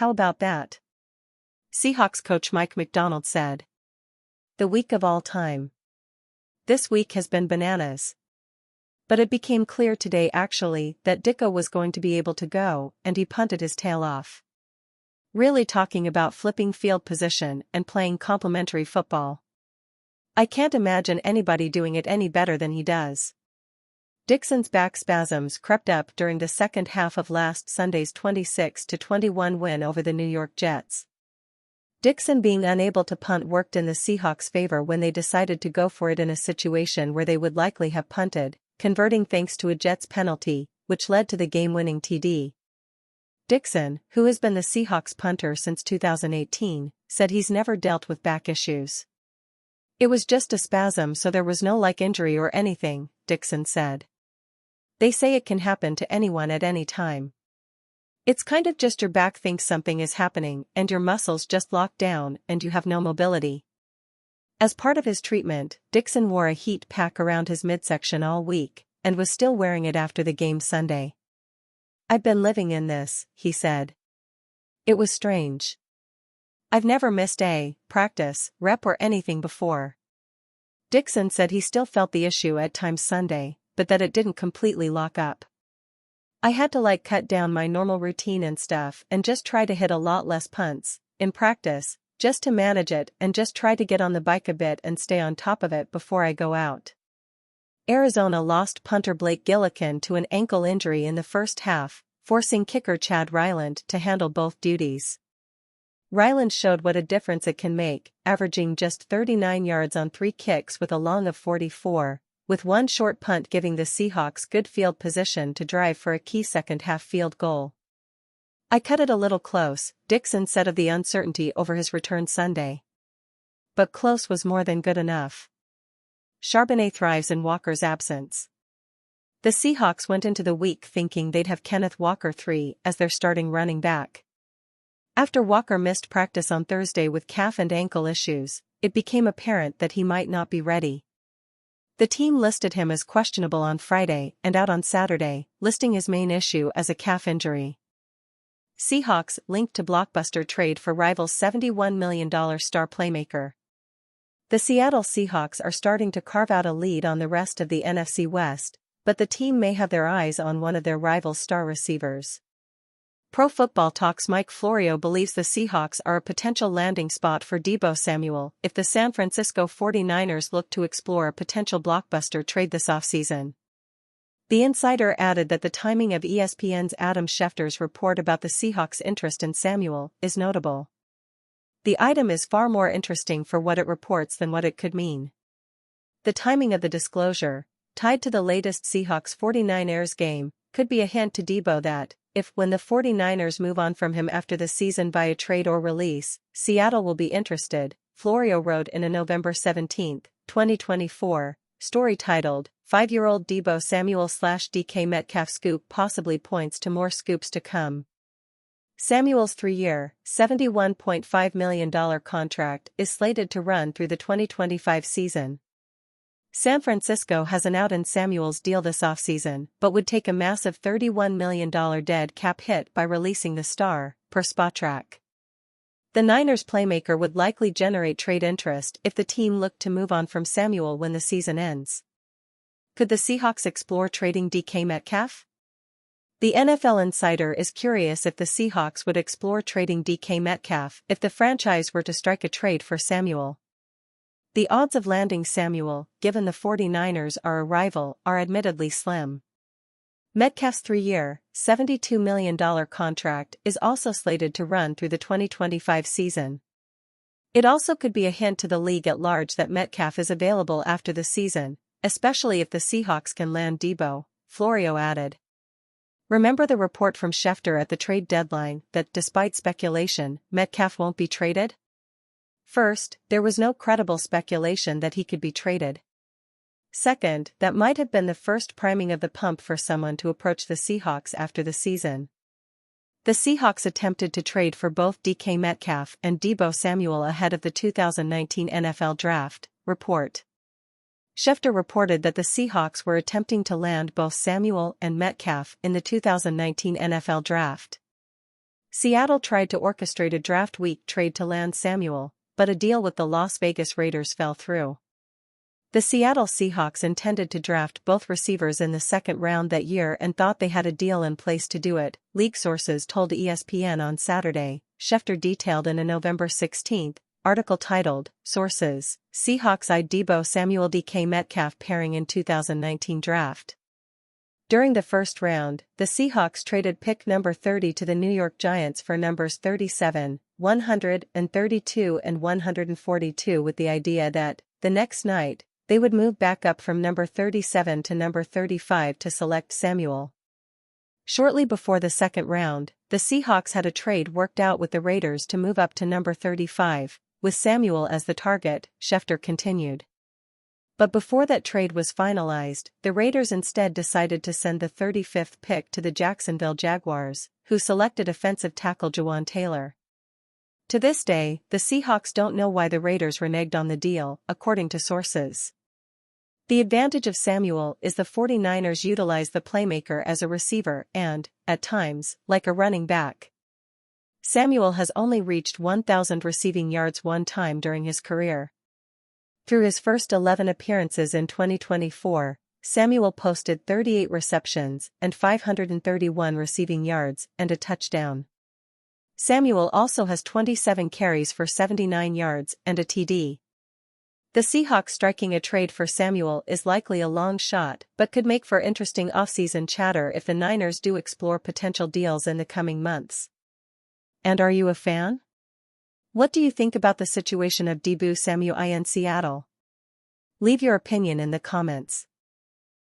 how about that? Seahawks coach Mike McDonald said. The week of all time. This week has been bananas. But it became clear today actually that Dicko was going to be able to go, and he punted his tail off. Really talking about flipping field position and playing complementary football. I can't imagine anybody doing it any better than he does. Dixon's back spasms crept up during the second half of last Sunday's 26-21 win over the New York Jets. Dixon being unable to punt worked in the Seahawks' favor when they decided to go for it in a situation where they would likely have punted, converting thanks to a Jets penalty, which led to the game-winning TD. Dixon, who has been the Seahawks punter since 2018, said he's never dealt with back issues. It was just a spasm, so there was no injury or anything, Dixon said. They say it can happen to anyone at any time. It's kind of just your back thinks something is happening and your muscles just lock down and you have no mobility. As part of his treatment, Dixon wore a heat pack around his midsection all week, and was still wearing it after the game Sunday. I've been living in this, he said. It was strange. I've never missed a practice, rep or anything before. Dixon said he still felt the issue at times Sunday, but that it didn't completely lock up. I had to cut down my normal routine and stuff and just try to hit a lot less punts, in practice, just to manage it and just try to get on the bike a bit and stay on top of it before I go out. Arizona lost punter Blake Gillikin to an ankle injury in the first half, forcing kicker Chad Ryland to handle both duties. Ryland showed what a difference it can make, averaging just 39 yards on 3 kicks with a long of 44, with one short punt giving the Seahawks good field position to drive for a key second-half field goal. I cut it a little close, Dixon said of the uncertainty over his return Sunday. But close was more than good enough. Charbonnet thrives in Walker's absence. The Seahawks went into the week thinking they'd have Kenneth Walker III as their starting running back. After Walker missed practice on Thursday with calf and ankle issues, it became apparent that he might not be ready. The team listed him as questionable on Friday and out on Saturday, listing his main issue as a calf injury. Seahawks linked to blockbuster trade for rivals' $71 million star playmaker. The Seattle Seahawks are starting to carve out a lead on the rest of the NFC West, but the team may have their eyes on one of their rival star receivers. Pro Football Talk's Mike Florio believes the Seahawks are a potential landing spot for Deeboo Samuel if the San Francisco 49ers look to explore a potential blockbuster trade this offseason. The insider added that the timing of ESPN's Adam Schefter's report about the Seahawks' interest in Samuel is notable. The item is far more interesting for what it reports than what it could mean. The timing of the disclosure, tied to the latest Seahawks 49ers game, could be a hint to Deeboo that, when the 49ers move on from him after the season via trade or release, Seattle will be interested, Florio wrote in a November 17, 2024, story titled, 5-year-old Deeboo Samuel/DK Metcalf scoop possibly points to more scoops to come. Samuel's 3-year, $71.5 million contract is slated to run through the 2025 season. San Francisco has an out in Samuel's deal this offseason, but would take a massive $31 million dead cap hit by releasing the star, per Spotrac. The Niners playmaker would likely generate trade interest if the team looked to move on from Samuel when the season ends. Could the Seahawks explore trading DK Metcalf? The NFL Insider is curious if the Seahawks would explore trading DK Metcalf if the franchise were to strike a trade for Samuel. The odds of landing Samuel, given the 49ers are a rival, are admittedly slim. Metcalf's 3-year, $72 million contract is also slated to run through the 2025 season. It also could be a hint to the league at large that Metcalf is available after the season, especially if the Seahawks can land Deeboo, Florio added. Remember the report from Schefter at the trade deadline that, despite speculation, Metcalf won't be traded? First, there was no credible speculation that he could be traded. Second, that might have been the first priming of the pump for someone to approach the Seahawks after the season. The Seahawks attempted to trade for both DK Metcalf and Deeboo Samuel ahead of the 2019 NFL Draft, report. Schefter reported that the Seahawks were attempting to land both Samuel and Metcalf in the 2019 NFL Draft. Seattle tried to orchestrate a draft week trade to land Samuel, but a deal with the Las Vegas Raiders fell through. The Seattle Seahawks intended to draft both receivers in the second round that year and thought they had a deal in place to do it, league sources told ESPN on Saturday, Schefter detailed in a November 16 article titled, Sources, Seahawks eyed Deeboo Samuel DK Metcalf pairing in 2019 draft. During the first round, the Seahawks traded pick number 30 to the New York Giants for numbers 37, 132 and 142 with the idea that, the next night, they would move back up from number 37 to number 35 to select Samuel. Shortly before the second round, the Seahawks had a trade worked out with the Raiders to move up to number 35, with Samuel as the target, Schefter continued. But before that trade was finalized, the Raiders instead decided to send the 35th pick to the Jacksonville Jaguars, who selected offensive tackle Jawaan Taylor. To this day, the Seahawks don't know why the Raiders reneged on the deal, according to sources. The advantage of Samuel is the 49ers utilize the playmaker as a receiver and, at times, like a running back. Samuel has only reached 1,000 receiving yards one time during his career. Through his first 11 appearances in 2024, Samuel posted 38 receptions and 531 receiving yards and a touchdown. Samuel also has 27 carries for 79 yards and a TD. The Seahawks striking a trade for Samuel is likely a long shot but could make for interesting offseason chatter if the Niners do explore potential deals in the coming months. And are you a fan? What do you think about the situation of Deeboo Samuel in Seattle? Leave your opinion in the comments.